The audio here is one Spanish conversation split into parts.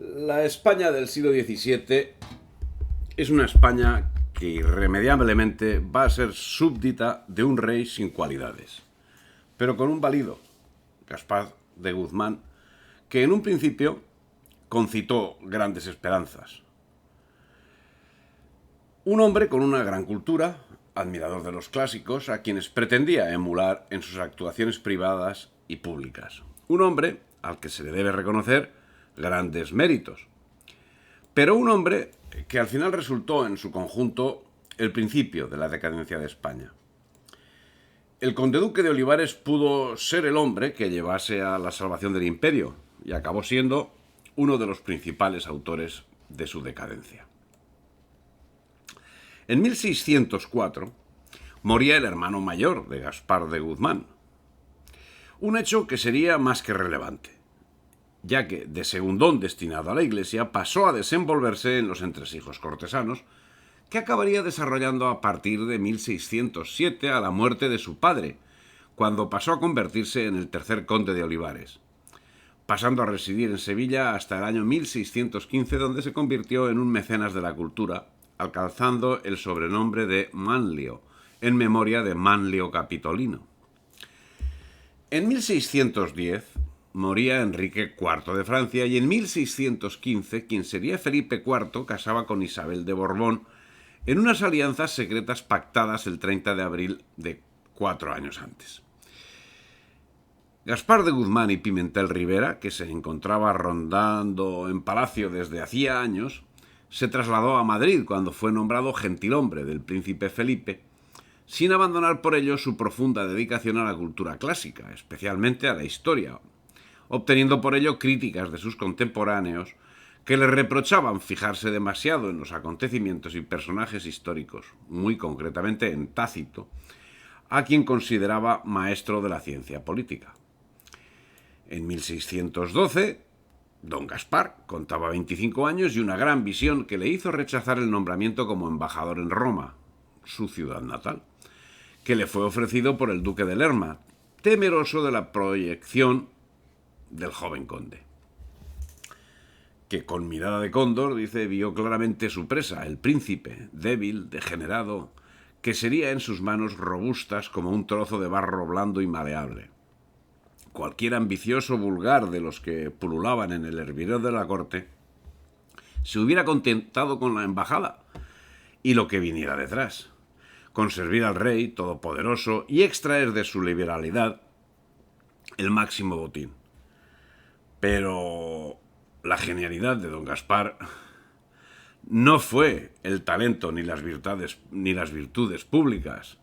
La España del siglo XVII es una España que irremediablemente va a ser súbdita de un rey sin cualidades, pero con un válido, Gaspar de Guzmán, que en un principio concitó grandes esperanzas. Un hombre con una gran cultura, admirador de los clásicos, a quienes pretendía emular en sus actuaciones privadas y públicas. Un hombre al que se le debe reconocer grandes méritos, pero un hombre que al final resultó en su conjunto el principio de la decadencia de España. El conde duque de Olivares pudo ser el hombre que llevase a la salvación del imperio y acabó siendo uno de los principales autores de su decadencia. En 1604 moría el hermano mayor de Gaspar de Guzmán, un hecho que sería más que relevante, ya que de segundón destinado a la Iglesia pasó a desenvolverse en los entresijos cortesanos, que acabaría desarrollando a partir de 1607 a la muerte de su padre, cuando pasó a convertirse en el tercer conde de Olivares, pasando a residir en Sevilla hasta el año 1615, donde se convirtió en un mecenas de la cultura, alcanzando el sobrenombre de Manlio, en memoria de Manlio Capitolino. En 1610 moría Enrique IV de Francia y en 1615 quien sería Felipe IV casaba con Isabel de Borbón en unas alianzas secretas pactadas el 30 de abril de 4 años antes. Gaspar de Guzmán y Pimentel Rivera, que se encontraba rondando en palacio desde hacía años, se trasladó a Madrid cuando fue nombrado gentilhombre del príncipe Felipe, sin abandonar por ello su profunda dedicación a la cultura clásica, especialmente a la historia, obteniendo por ello críticas de sus contemporáneos que le reprochaban fijarse demasiado en los acontecimientos y personajes históricos, muy concretamente en Tácito, a quien consideraba maestro de la ciencia política. En 1612, don Gaspar contaba 25 años y una gran visión que le hizo rechazar el nombramiento como embajador en Roma, su ciudad natal, que le fue ofrecido por el duque de Lerma, temeroso de la proyección del joven conde, que con mirada de cóndor, dice, vio claramente su presa, el príncipe, débil, degenerado, que sería en sus manos robustas como un trozo de barro blando y maleable. Cualquier ambicioso vulgar de los que pululaban en el hervidero de la corte se hubiera contentado con la embajada y lo que viniera detrás, con servir al rey todopoderoso y extraer de su liberalidad el máximo botín. Pero la genialidad de don Gaspar no fue el talento ni las virtudes públicas,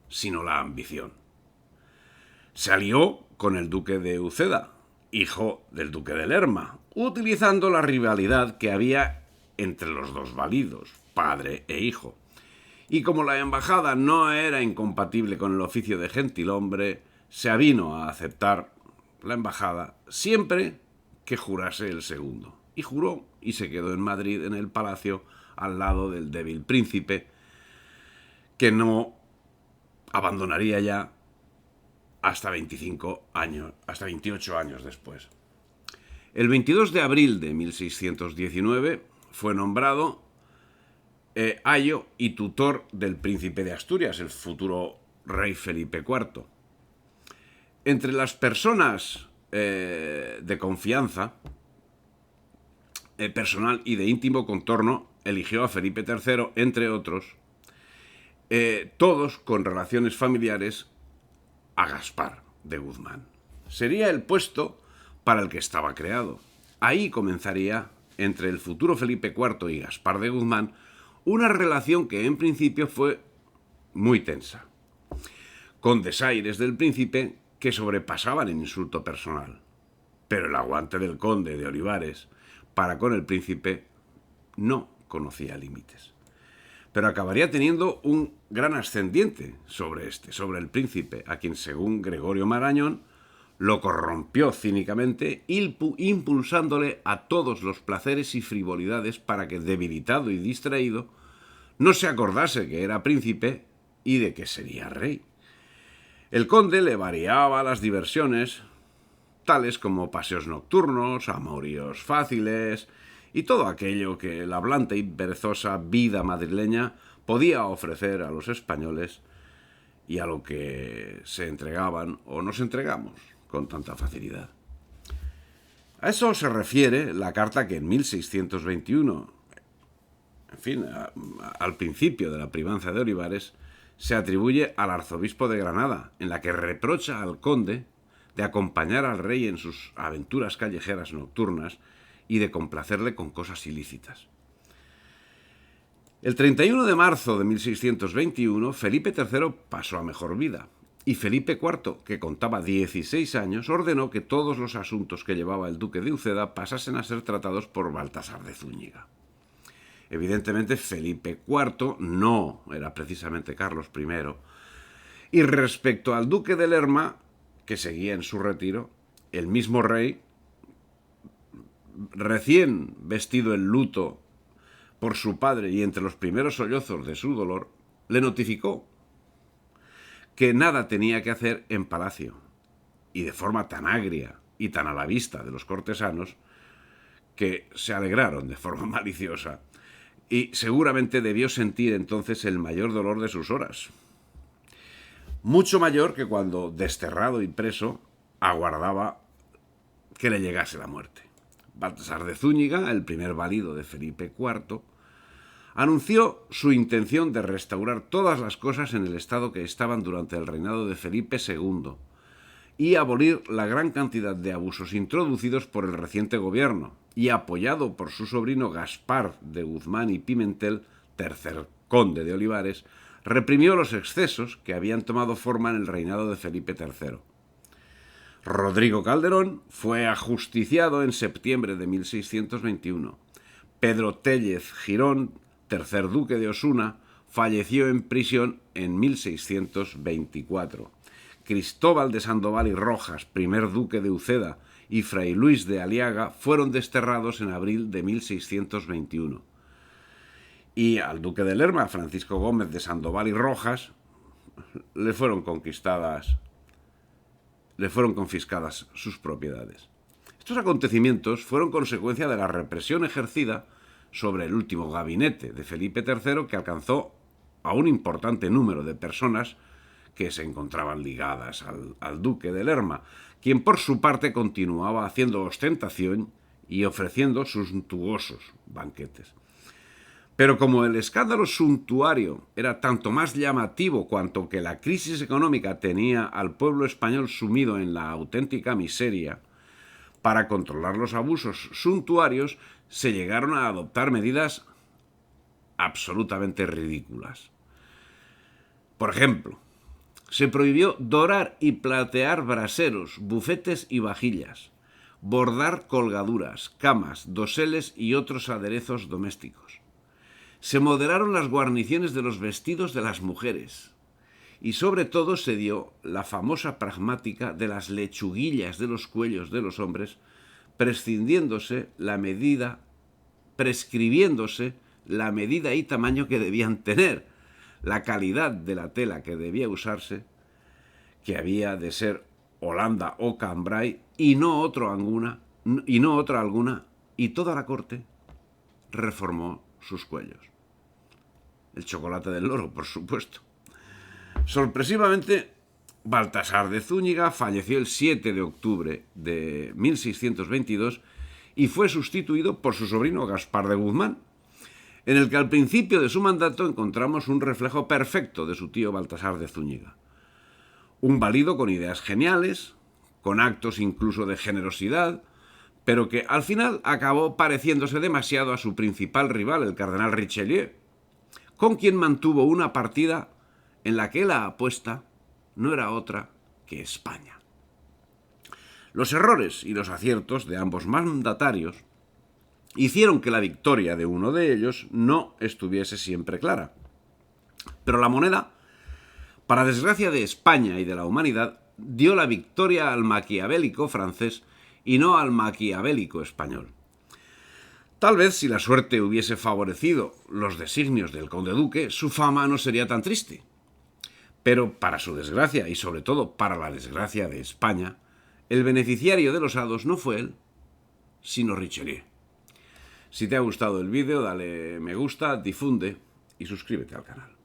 sino la ambición. Se alió con el duque de Uceda, hijo del duque de Lerma, utilizando la rivalidad que había entre los dos válidos, padre e hijo. Y como la embajada no era incompatible con el oficio de gentilhombre, se avino a aceptar la embajada siempre que jurase el segundo. Y juró y se quedó en Madrid, en el palacio, al lado del débil príncipe, que no abandonaría ya hasta 28 años después. El 22 de abril de 1619 fue nombrado ayo y tutor del príncipe de Asturias, el futuro rey Felipe IV. Entre las personas de confianza personal y de íntimo contorno, eligió a Felipe III, entre otros, todos con relaciones familiares a Gaspar de Guzmán. Sería el puesto para el que estaba creado. Ahí comenzaría, entre el futuro Felipe IV y Gaspar de Guzmán, una relación que en principio fue muy tensa, con desaires del príncipe que sobrepasaban en insulto personal. Pero el aguante del conde de Olivares para con el príncipe no conocía límites. Pero acabaría teniendo un gran ascendiente sobre el príncipe, a quien, según Gregorio Marañón, lo corrompió cínicamente, impulsándole a todos los placeres y frivolidades para que, debilitado y distraído, no se acordase que era príncipe y de que sería rey. El conde le variaba las diversiones, tales como paseos nocturnos, amoríos fáciles y todo aquello que la hablante y perezosa vida madrileña podía ofrecer a los españoles y a lo que se entregaban o nos entregamos con tanta facilidad. A eso se refiere la carta que en 1621, en fin, al principio de la privanza de Olivares, se atribuye al arzobispo de Granada, en la que reprocha al conde de acompañar al rey en sus aventuras callejeras nocturnas y de complacerle con cosas ilícitas. El 31 de marzo de 1621, Felipe III pasó a mejor vida, y Felipe IV, que contaba 16 años, ordenó que todos los asuntos que llevaba el duque de Uceda pasasen a ser tratados por Baltasar de Zúñiga. Evidentemente, Felipe IV no era precisamente Carlos I, y respecto al duque de Lerma, que seguía en su retiro, el mismo rey, recién vestido en luto por su padre y entre los primeros sollozos de su dolor, le notificó que nada tenía que hacer en palacio, y de forma tan agria y tan a la vista de los cortesanos que se alegraron de forma maliciosa, y seguramente debió sentir entonces el mayor dolor de sus horas. Mucho mayor que cuando, desterrado y preso, aguardaba que le llegase la muerte. Baltasar de Zúñiga, el primer valido de Felipe IV, anunció su intención de restaurar todas las cosas en el estado que estaban durante el reinado de Felipe II y abolir la gran cantidad de abusos introducidos por el reciente gobierno, y apoyado por su sobrino Gaspar de Guzmán y Pimentel, tercer conde de Olivares, reprimió los excesos que habían tomado forma en el reinado de Felipe III. Rodrigo Calderón fue ajusticiado en septiembre de 1621. Pedro Téllez Girón, tercer duque de Osuna, falleció en prisión en 1624. Cristóbal de Sandoval y Rojas, primer duque de Uceda, y Fray Luis de Aliaga fueron desterrados en abril de 1621. Y al duque de Lerma, Francisco Gómez de Sandoval y Rojas, le fueron confiscadas sus propiedades. Estos acontecimientos fueron consecuencia de la represión ejercida sobre el último gabinete de Felipe III, que alcanzó a un importante número de personas que se encontraban ligadas al duque de Lerma, quien por su parte continuaba haciendo ostentación y ofreciendo suntuosos banquetes. Pero como el escándalo suntuario era tanto más llamativo cuanto que la crisis económica tenía al pueblo español sumido en la auténtica miseria, para controlar los abusos suntuarios se llegaron a adoptar medidas absolutamente ridículas. Por ejemplo, se prohibió dorar y platear braseros, bufetes y vajillas, bordar colgaduras, camas, doseles y otros aderezos domésticos. Se moderaron las guarniciones de los vestidos de las mujeres, y sobre todo se dio la famosa pragmática de las lechuguillas de los cuellos de los hombres, prescribiéndose la medida y tamaño que debían tener, la calidad de la tela que debía usarse, que había de ser Holanda o Cambrai y no otra alguna, y toda la corte reformó sus cuellos. El chocolate del loro, por supuesto. Sorpresivamente, Baltasar de Zúñiga falleció el 7 de octubre de 1622 y fue sustituido por su sobrino Gaspar de Guzmán, en el que al principio de su mandato encontramos un reflejo perfecto de su tío Baltasar de Zúñiga. Un valido con ideas geniales, con actos incluso de generosidad, pero que al final acabó pareciéndose demasiado a su principal rival, el cardenal Richelieu, con quien mantuvo una partida en la que la apuesta no era otra que España. Los errores y los aciertos de ambos mandatarios hicieron que la victoria de uno de ellos no estuviese siempre clara. Pero la moneda, para desgracia de España y de la humanidad, dio la victoria al maquiavélico francés y no al maquiavélico español. Tal vez si la suerte hubiese favorecido los designios del conde duque, su fama no sería tan triste. Pero para su desgracia y sobre todo para la desgracia de España, El beneficiario de los hados no fue él, sino Richelieu. Si te ha gustado el vídeo, dale me gusta, difunde y suscríbete al canal.